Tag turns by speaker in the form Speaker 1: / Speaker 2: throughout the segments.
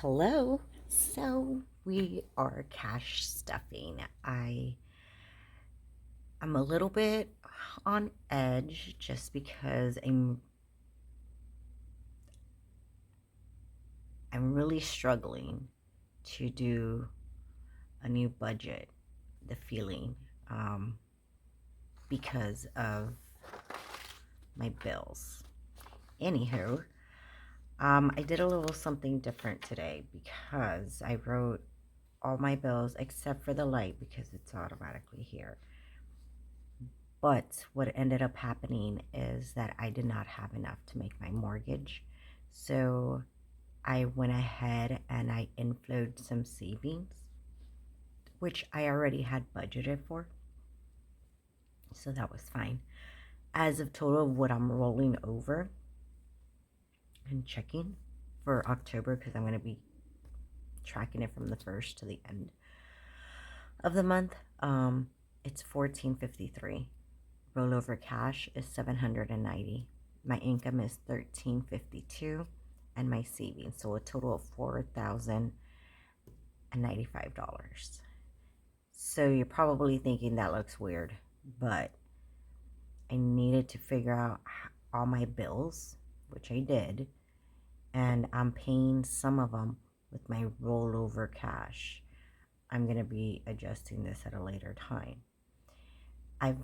Speaker 1: Hello. So we are cash stuffing. I'm a little bit on edge just because I'm really struggling to do a new budget. The feeling because of my bills. Anywho, I did a little something different today because I wrote all my bills except for the light because it's automatically here. But what ended up happening is that I did not have enough to make my mortgage. So I went ahead and I inflowed some savings, which I already had budgeted for. So that was fine. As of total of what I'm rolling over and checking for October, because I'm going to be tracking it from the first to the end of the month, it's 1453. Rollover cash is 790. My income is 1352 and my savings, so a total of $4,095. So you're probably thinking that looks weird, but I needed to figure out all my bills, which I did, and I'm paying some of them with my rollover cash. I'm going to be adjusting this at a later time. I've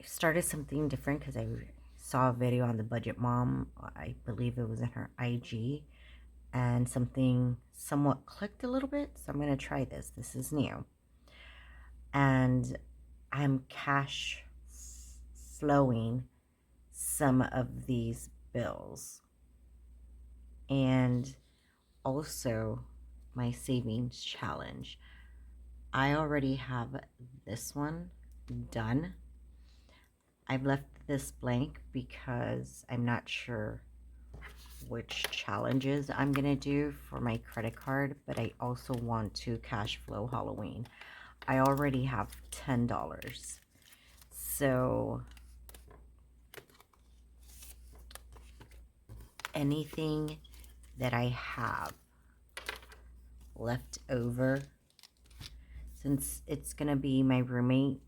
Speaker 1: started something different because I saw a video on the Budget Mom. I believe it was in her IG, and something somewhat clicked a little bit. So I'm going to try this. This is new. And I'm cash flowing some of these bills. And also my savings challenge. I already have this one done. I've left this blank because I'm not sure which challenges I'm gonna do for my credit card, but I also want to cash flow Halloween. I already have $10. So anything that I have left over, since it's gonna be my roommate,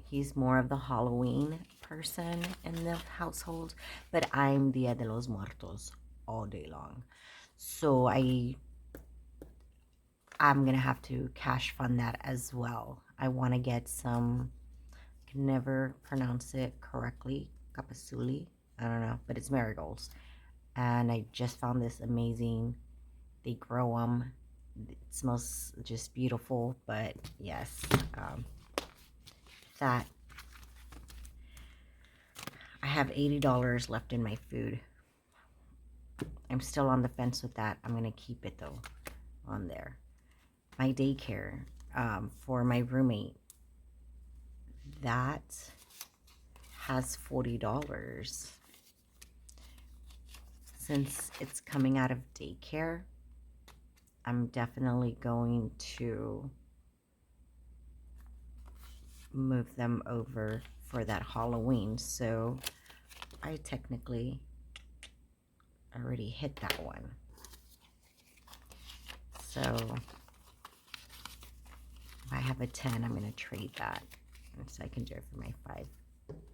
Speaker 1: he's more of the Halloween person in the household, but I'm Dia de los Muertos all day long. So I'm gonna have to cash fund that as well. I want to get some, I can never pronounce it correctly, capasuli, I don't know, but it's marigolds. And I just found this amazing. They grow them. It smells just beautiful, but yes, that I have $80 left in my food. I'm still on the fence with that. I'm gonna keep it though on there. My daycare for my roommate, that has $40. Since it's coming out of daycare, I'm definitely going to move them over for that Halloween. So I technically already hit that one. So if I have a 10, I'm going to trade that. So I can do it for my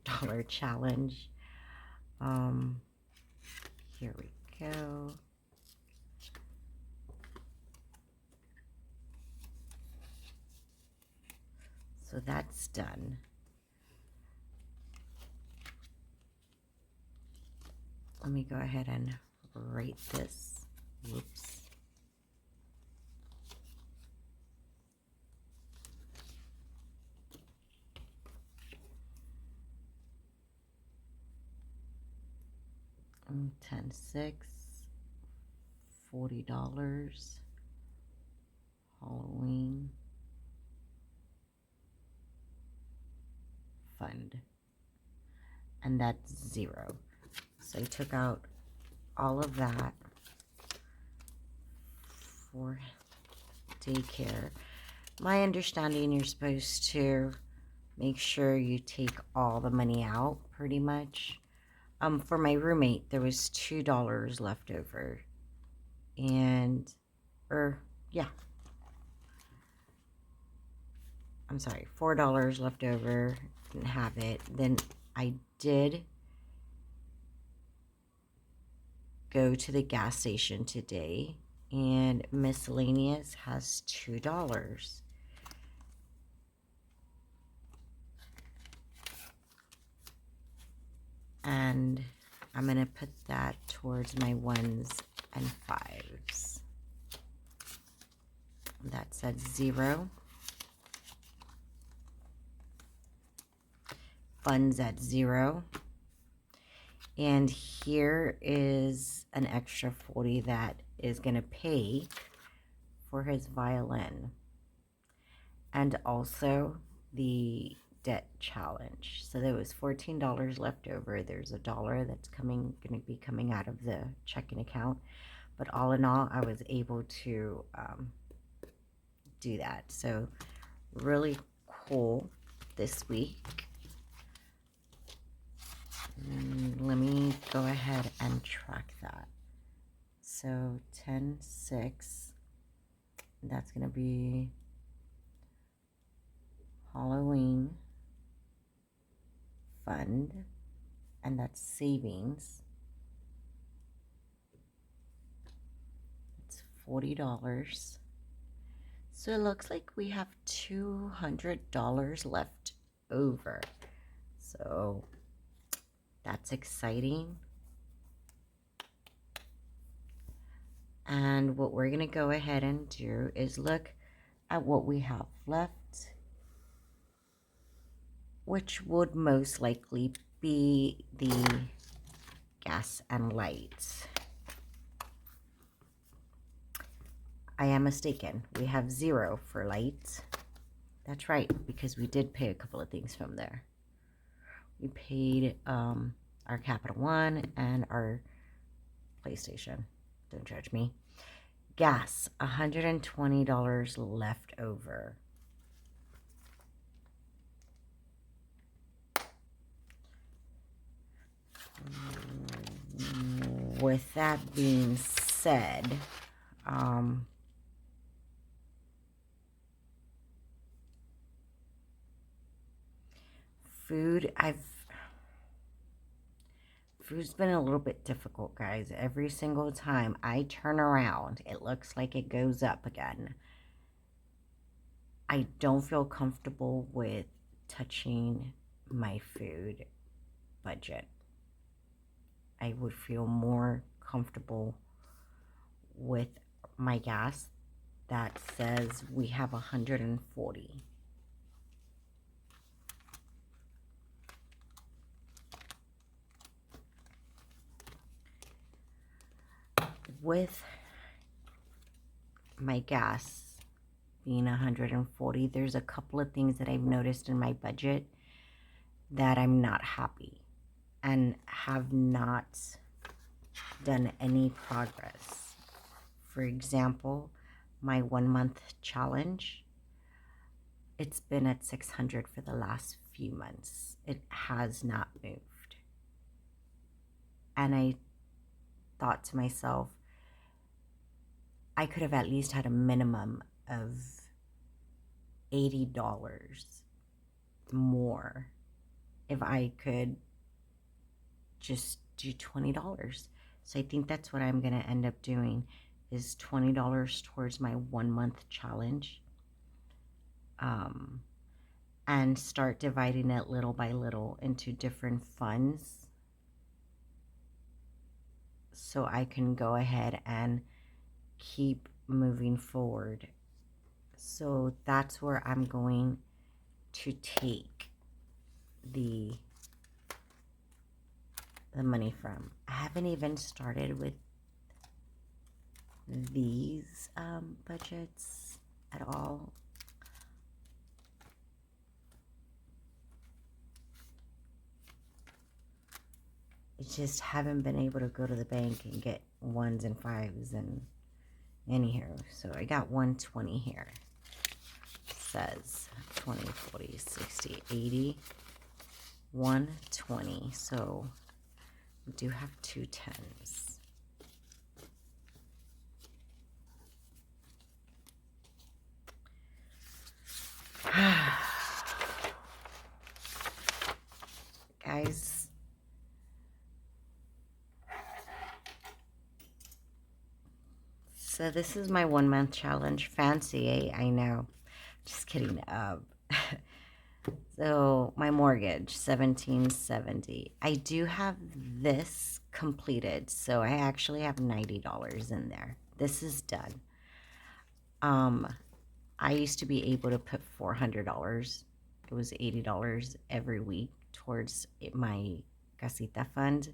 Speaker 1: $5 challenge. Here we go. So that's done. Let me go ahead and rate this. Whoops. $10.6, $40, Halloween fund, and that's 0. So I took out all of that for daycare. My understanding, you're supposed to make sure you take all the money out, pretty much. For my roommate, there was $2 left over. and, yeah, I'm sorry, $4 left over, didn't have it. Then I did go to the gas station today, and miscellaneous has $2. And I'm going to put that towards my 1s and 5s. That's at 0. Funds at 0. And here is an extra 40 that is going to pay for his violin. And also the debt challenge. So there was $14 left over. There's $1 that's going to be coming out of the checking account. But all in all, I was able to do that. So really cool this week. Let me go ahead and track that. So 10/6, that's going to be Halloween fund, and that's savings. It's $40. So it looks like we have $200 left over. So that's exciting. And what we're going to go ahead and do is look at what we have left, which would most likely be the gas and lights. I am mistaken. We have 0 for lights. That's right, because we did pay a couple of things from there. We paid our Capital One and our PlayStation. Don't judge me. Gas, $120 left over. With that being said, food's been a little bit difficult, guys. Every single time I turn around, it looks like it goes up again. I don't feel comfortable with touching my food budget. I would feel more comfortable with my gas that says we have 140. With my gas being 140, there's a couple of things that I've noticed in my budget that I'm not happy and have not done any progress. For example, my 1-month challenge, it's been at 600 for the last few months. It has not moved. And I thought to myself, I could have at least had a minimum of $80 more if I could just do $20. So I think that's what I'm going to end up doing, is $20 towards my 1-month challenge, and start dividing it little by little into different funds so I can go ahead and keep moving forward. So that's where I'm going to take the money from. I haven't even started with these budgets at all. I just haven't been able to go to the bank and get 1s and 5s and anyhow. So I got 120 here. It says 20, 40, 60, 80, 120. So we do have 2 10s. So this is my 1 month challenge. Fancy, eh? I know. Just kidding. So my mortgage, 1770. I do have this completed, so I actually have $90 in there. This is done. I used to be able to put $400. It was $80 every week towards my casita fund.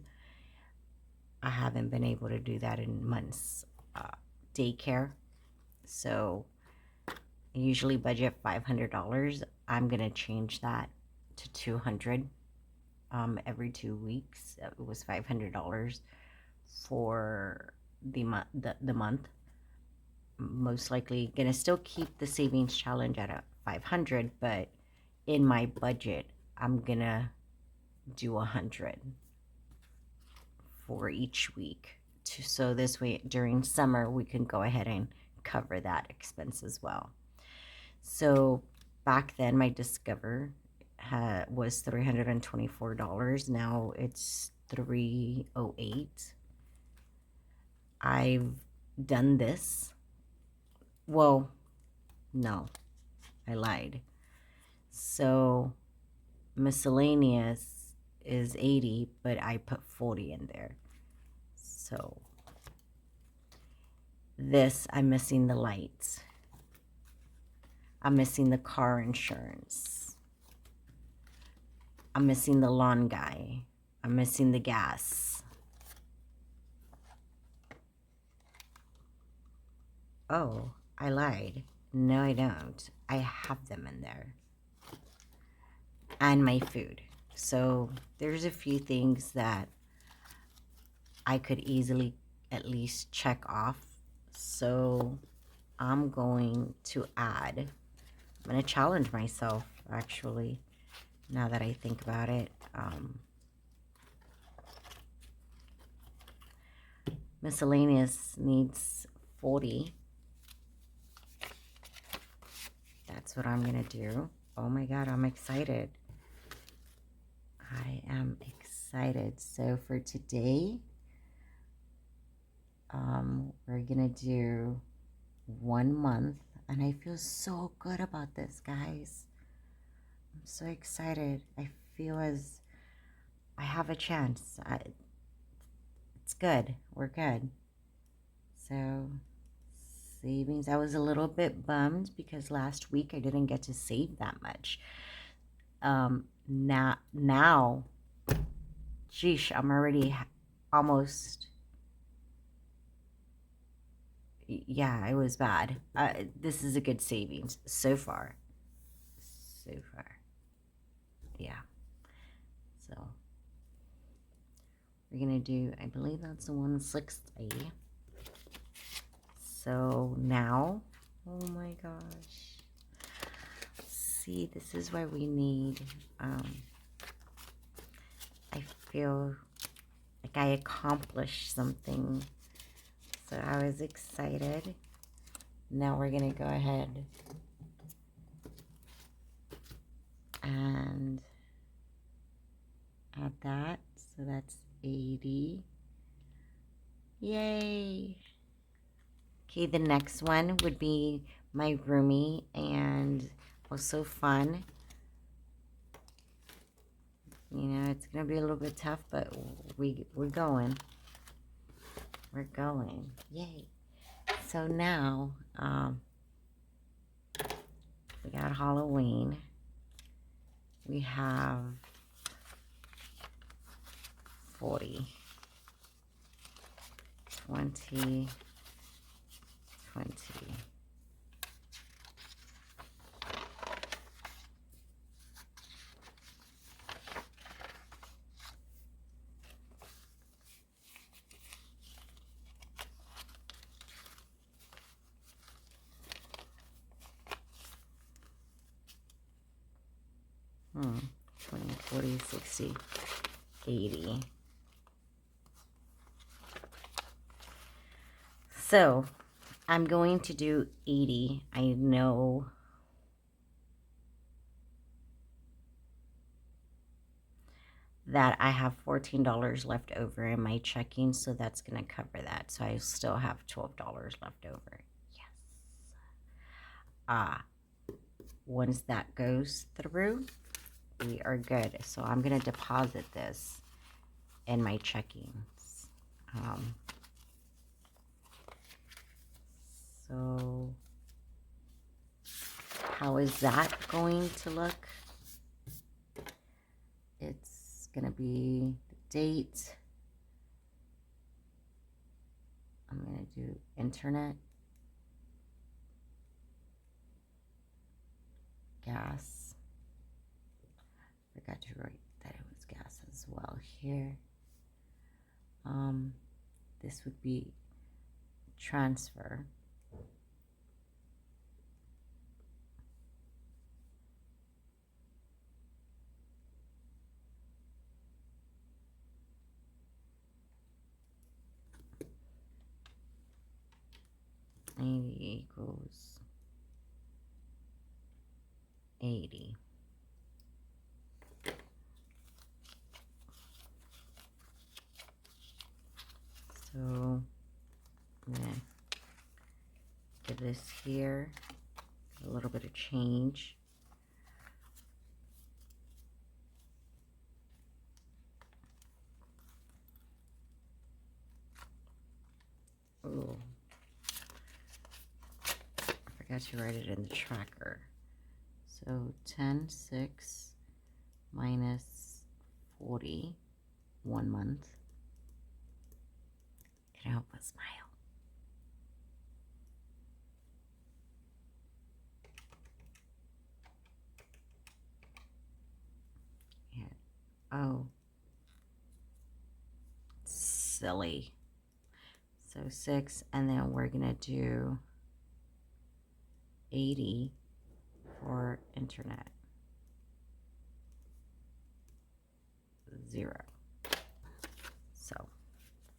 Speaker 1: I haven't been able to do that in months. Daycare. So I usually budget $500. I'm going to change that to $200 every 2 weeks. It was $500 for the month. Most likely going to still keep the savings challenge at a 500, but in my budget, I'm going to do 100 for each week. So this way, during summer, we can go ahead and cover that expense as well. So back then, my Discover was $324. Now it's $308. I've done this. Well, no, I lied. So miscellaneous is $80, but I put $40 in there. So this, I'm missing the lights. I'm missing the car insurance. I'm missing the lawn guy. I'm missing the gas. Oh, I lied. No, I don't. I have them in there. And my food. So there's a few things that I could easily at least check off. So I'm going to add, I'm going to challenge myself actually, now that I think about it. Miscellaneous needs 40. That's what I'm going to do. Oh my God, I'm excited. I am excited. So for today, we're going to do 1 month. And I feel so good about this, guys. I'm so excited. I feel as I have a chance. It's good. We're good. So savings. I was a little bit bummed because last week I didn't get to save that much. Now, sheesh, I'm already almost. Yeah, it was bad. This is a good savings so far. So far. Yeah. So we're going to do, I believe that's the 160. So now, oh my gosh. See, this is why we need, I feel like I accomplished something. So I was excited. Now we're going to go ahead and add that. So that's 80. Yay. Okay, the next one would be my roomie and also fun. You know, it's going to be a little bit tough, but we're going. We're going. Yay. So now, we got Halloween. We have 40, 20, 20. Hmm. 20, 40, 60, 80. So I'm going to do 80. I know that I have $14 left over in my checking, so that's going to cover that. So I still have $12 left over. Yes. Once that goes through, we are good. So I'm going to deposit this in my checkings. So how is that going to look? It's going to be the date. I'm going to do internet, gas. Forgot to write that it was gas as well here. This would be transfer. Equals 80. So I'm gonna give this here a little bit of change. Oh, I forgot to write it in the tracker. So 10/6 minus 40, 1 month. Can I help but smile? And, oh, silly. So 6, and then we're gonna do 80 for internet. 0. So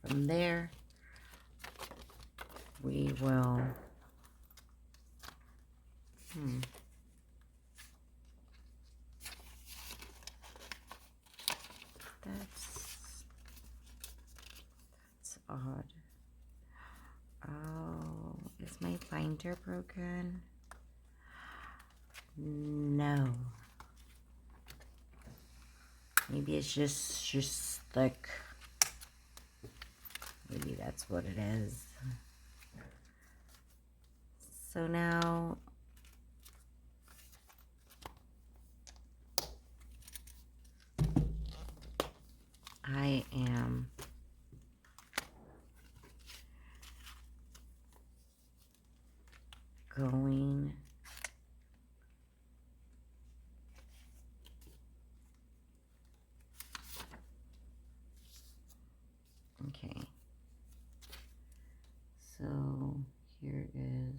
Speaker 1: from there, we will that's odd. Oh, is my binder broken? No. Maybe it's just thick. Maybe that's what it is. So now I am going okay. So here is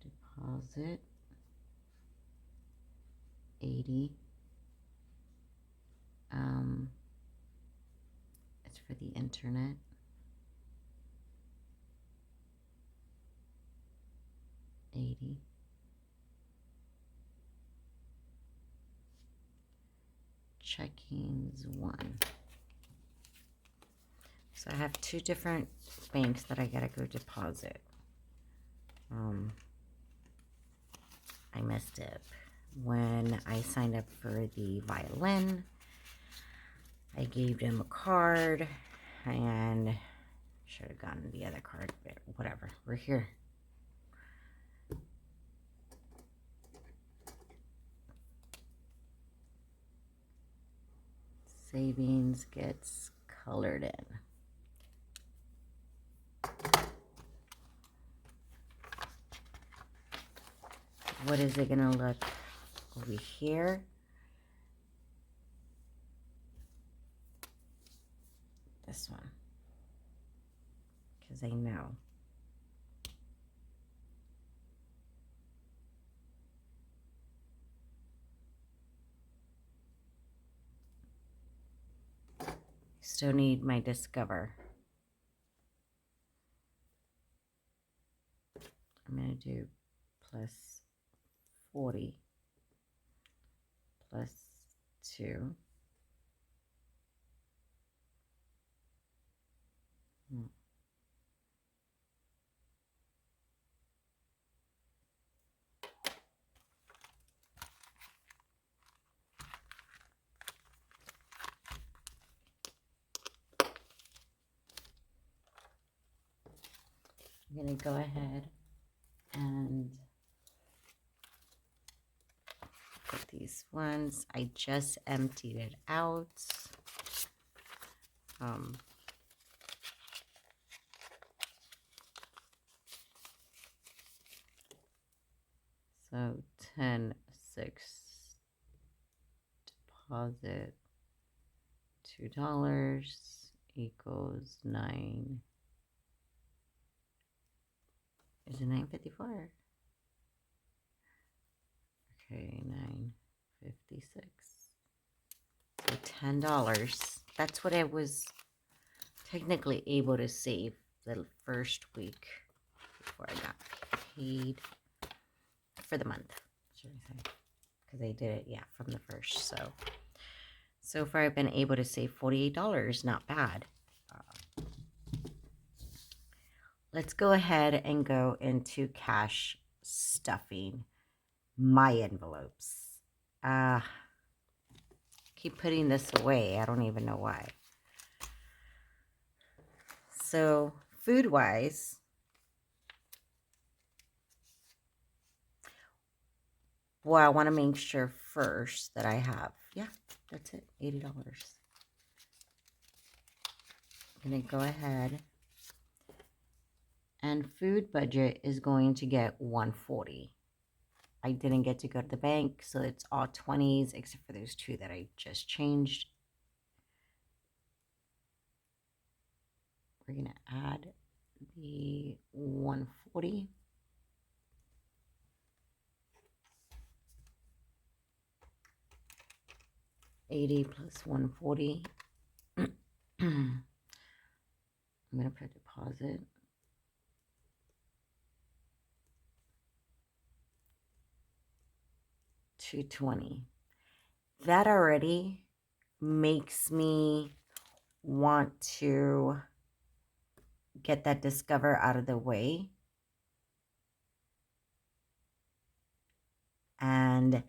Speaker 1: deposit 80. It's for the internet. 80. Checkings 1. So I have 2 different banks that I gotta go deposit. I messed up when I signed up for the violin. I gave them a card and should have gotten the other card, but whatever. We're here. Savings gets colored in. What is it gonna look over here? This one, because I know. Still need my Discover. I'm gonna do plus 40 plus 2 I'm going to go ahead and put these ones. I just emptied it out. So 10, 6 deposit, $2 equals 9. Is it 9.54? Okay, 9.56. So $10. That's what I was technically able to save the first week before I got paid for the month, should I say? Because I did it, yeah, from the first. So far I've been able to save $48. Not bad. Let's go ahead and go into cash stuffing my envelopes. Keep putting this away. I don't even know why. So food-wise, well, I want to make sure first that I have, yeah, that's it, $80. I'm going to go ahead. And food budget is going to get $140. I didn't get to go to the bank, so it's all 20s except for those 2 that I just changed. We're going to add the 140. $80 plus 140. I'm going to put deposit. $220. That already makes me want to get that Discover out of the way and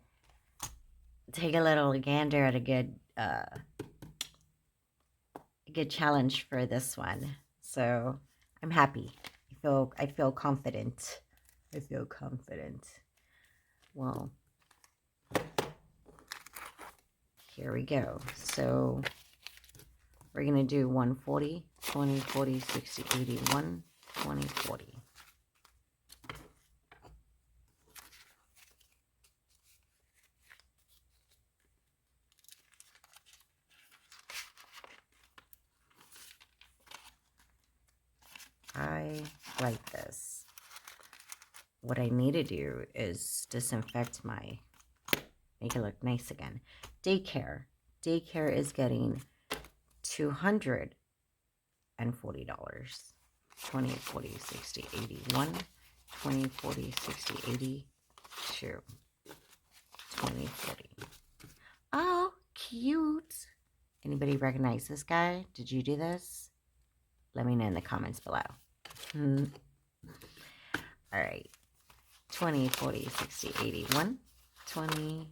Speaker 1: take a little gander at a good challenge for this one. So I'm happy. I feel confident. I feel confident. Well, here we go. So we're going to do 140, 20, 40, 60, 80, 1, 20, 40. I like this. What I need to do is disinfect make it look nice again. Daycare. Daycare is getting $240. 20, 40, 60, 80, 1, 20, 40, 60, 80, 2, 20, 40. Oh, cute. Anybody recognize this guy? Did you do this? Let me know in the comments below. All right. 20, 40, 60, 80, 1, 20,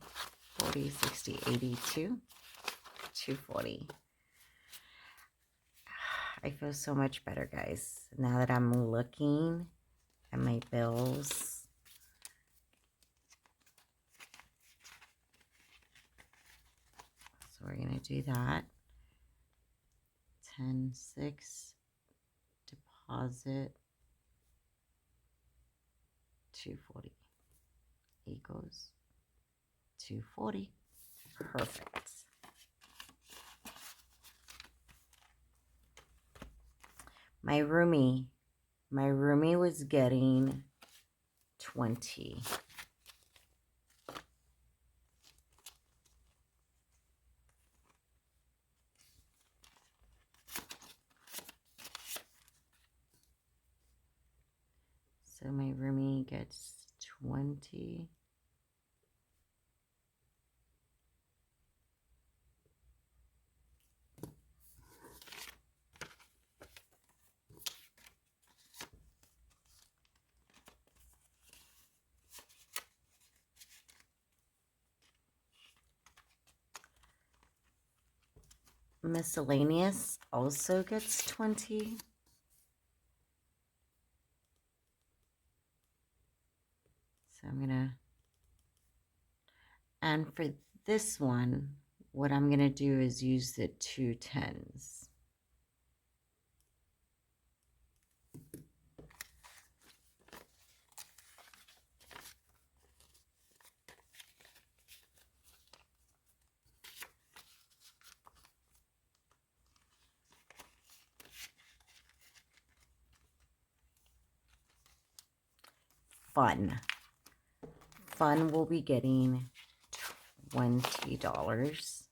Speaker 1: 40, 60, 82, 240. I feel so much better, guys, now that I'm looking at my bills. So we're going to do that. 10, 6, deposit, 240 equals 240. Perfect. My roomie was getting 20. So my roomie gets 20. Miscellaneous also gets 20. So I'm gonna, and for this one, what I'm gonna do is use the 2 10s. Fun. Fun will be getting $20.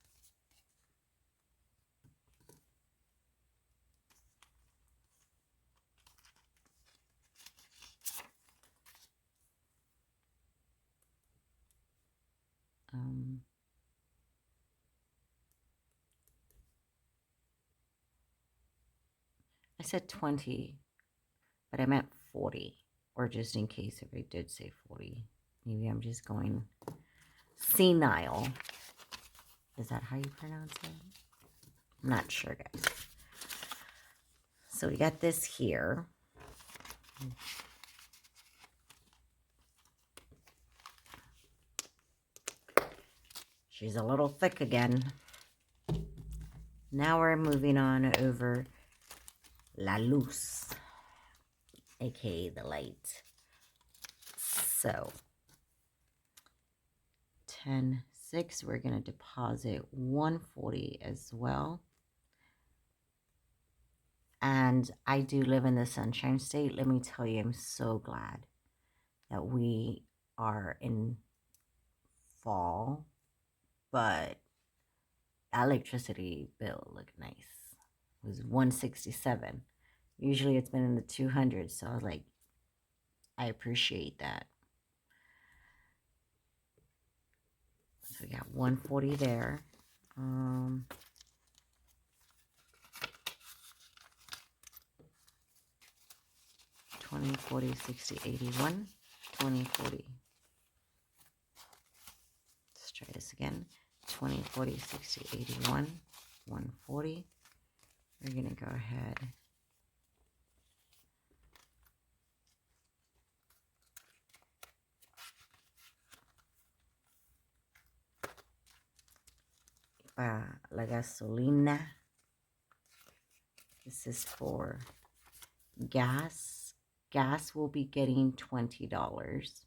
Speaker 1: I said 20, but I meant 40, or just in case if I did say 40. Maybe I'm just going senile. Is that how you pronounce it? I'm not sure, guys. So we got this here. She's a little thick again. Now we're moving on over La Luz, aka the light. So 10-6, we're going to deposit 140 as well. And I do live in the Sunshine State. Let me tell you, I'm so glad that we are in fall, but electricity bill looked nice. It was 167. Usually it's been in the 200s, so I was like, I appreciate that. So we got 140 there. 20, 40, 60, 81, 20, 40. Let's try this again. 20, 40, 60, 81, 140. We're going to go ahead. La gasolina. This is for gas. Gas will be getting $20.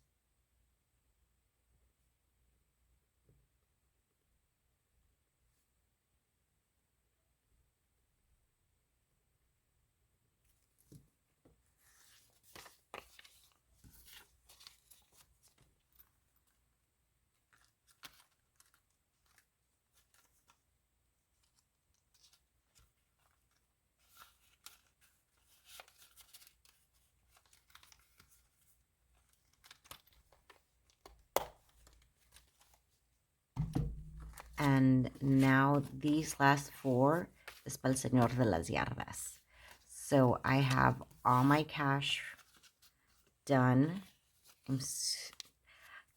Speaker 1: And now these last 4 is para el señor de las yardas. So I have all my cash done. I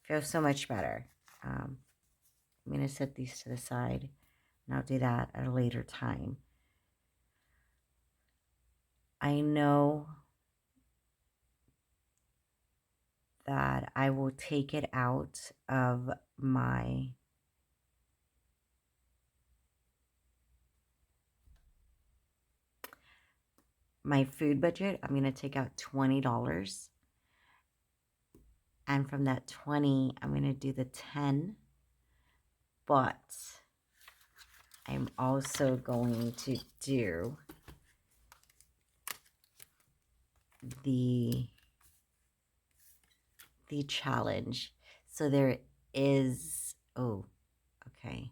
Speaker 1: feel so much better. I'm going to set these to the side, and I'll do that at a later time. I know that I will take it out of my food budget. I'm going to take out $20. And from that 20, I'm going to do the 10. But I'm also going to do the challenge. So there is, oh, okay.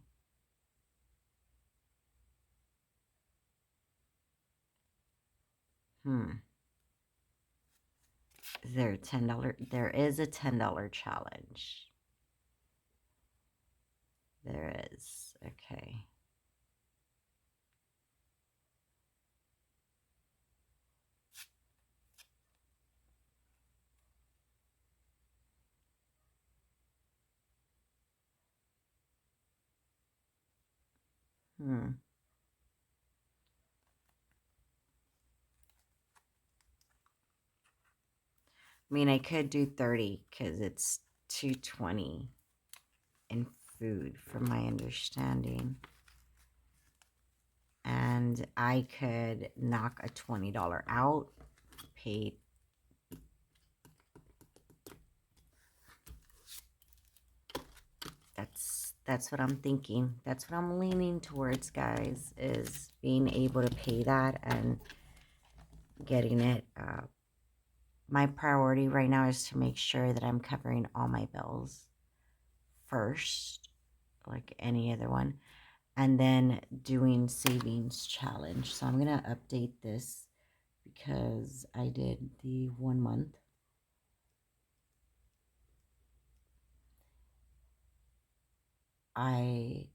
Speaker 1: Is there a $10? There is a $10 challenge. There is. Okay. I mean, I could do 30 because it's 220 in food from my understanding. And I could knock a $20 out, pay. That's what I'm thinking. That's what I'm leaning towards, guys, is being able to pay that and getting it. My priority right now is to make sure that I'm covering all my bills first, like any other one, and then doing savings challenge. So I'm gonna update this because I did the 1 month. I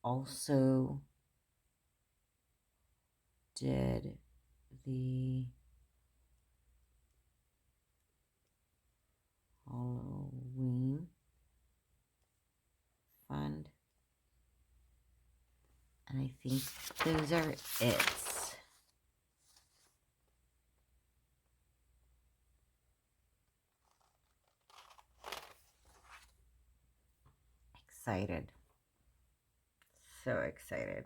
Speaker 1: also did the Halloween fund, and I think those are it. Excited. So excited.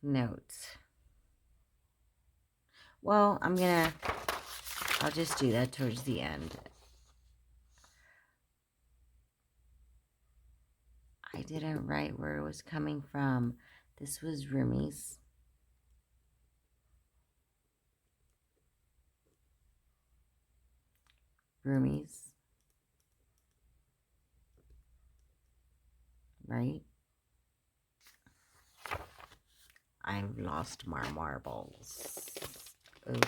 Speaker 1: Notes. Well, I'll just do that towards the end. I didn't write where it was coming from. This was roomies. Roomies. Right? I've lost my marbles. Oh.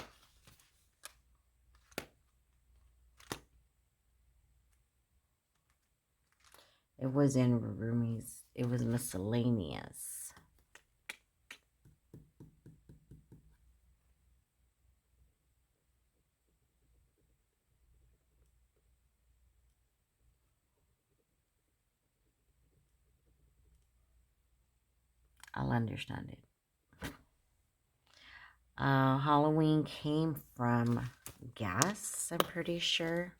Speaker 1: It was in roomies. It was miscellaneous. I'll understand it. Halloween came from gas, I'm pretty sure.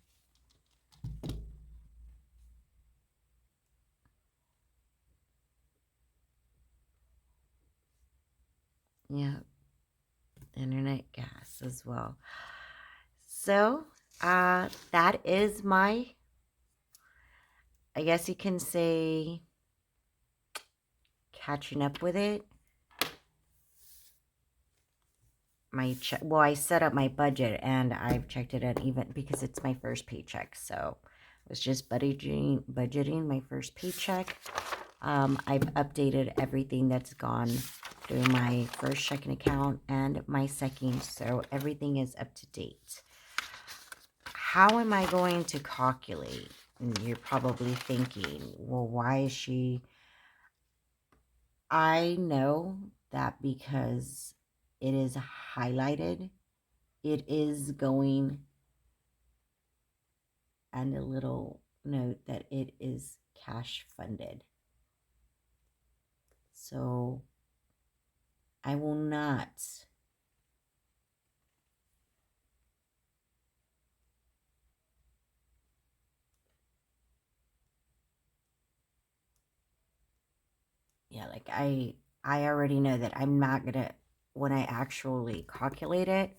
Speaker 1: Yeah, internet gas as well. So, that is my, I guess you can say, catching up with it. Well, I set up my budget and I've checked it out even because it's my first paycheck. So I was just budgeting my first paycheck. I've updated everything that's gone through my first checking account and my second, so everything is up to date. How am I going to calculate? And you're probably thinking, well, why is she? I know that because it is highlighted, it is going, and a little note that it is cash funded. So I will not like I already know that I'm not gonna, when I actually calculate it,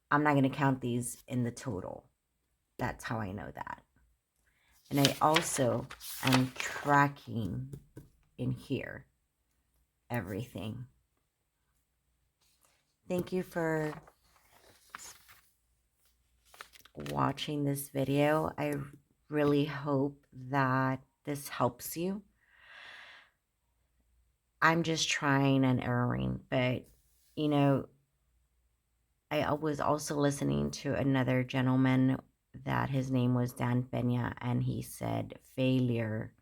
Speaker 1: I'm not gonna count these in the total. That's how I know that. And I also am tracking in here everything. Thank you for watching this video. I really hope that this helps you. I'm just trying and erroring, but you know, I was also listening to another gentleman that his name was Dan Pena, and he said failure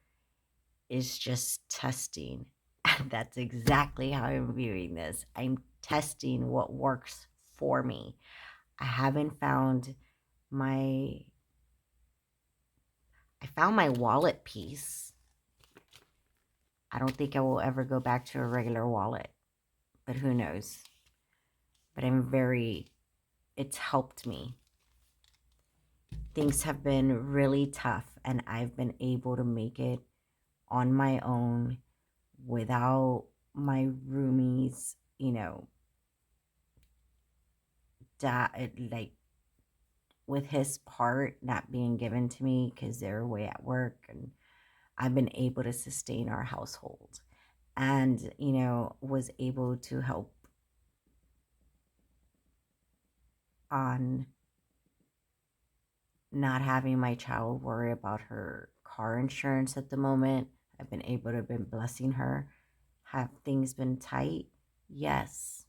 Speaker 1: is just testing. And that's exactly how I'm viewing this. I'm testing what works for me. I haven't found I found my wallet piece. I don't think I will ever go back to a regular wallet. but who knows? But it's helped me. Things have been really tough, and I've been able to make it on my own without my roomies, like with his part not being given to me because they're away at work, and I've been able to sustain our household and, was able to help on not having my child worry about her car insurance at the moment. I've been able to been blessing her. Have things been tight? Yes,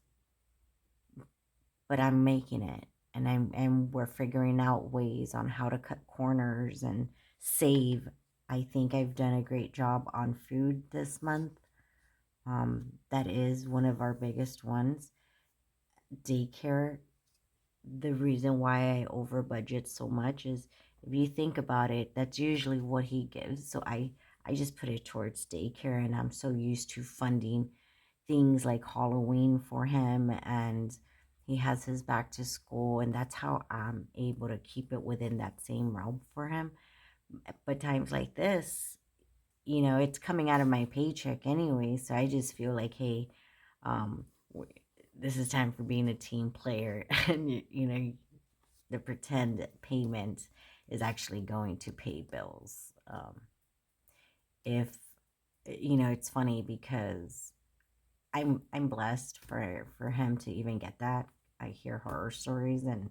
Speaker 1: but I'm making it, and we're figuring out ways on how to cut corners and save. I think I've done a great job on food this month. That is one of our biggest ones. Daycare, the reason why I over budget so much is, if you think about it, that's usually what he gives. So I just put it towards daycare, and I'm so used to funding things like Halloween for him, and he has his back to school, and that's how I'm able to keep it within that same realm for him. But times like this, it's coming out of my paycheck anyway, so I just feel like, hey, um, this is time for being a team player, and the pretend payment is actually going to pay bills. If it's funny because I'm blessed for him to even get that. I hear horror stories, and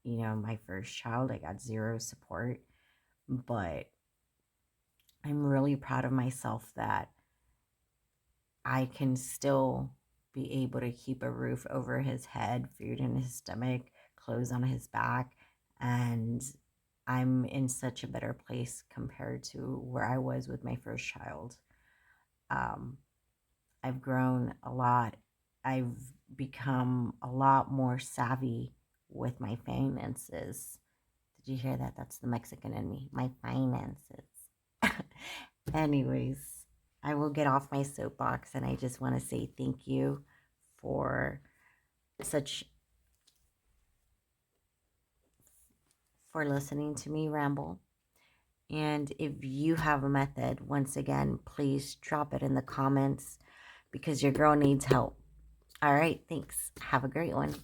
Speaker 1: my first child, I got zero support, but I'm really proud of myself that I can still be able to keep a roof over his head, food in his stomach, clothes on his back, and I'm in such a better place compared to where I was with my first child. Um, I've grown a lot. I've become a lot more savvy with my finances. Did you hear that? That's the Mexican in me. My finances. Anyways, I will get off my soapbox, and I just want to say thank you for such for listening to me ramble. And if you have a method, once again, please drop it in the comments because your girl needs help. All right, thanks. Have a great one.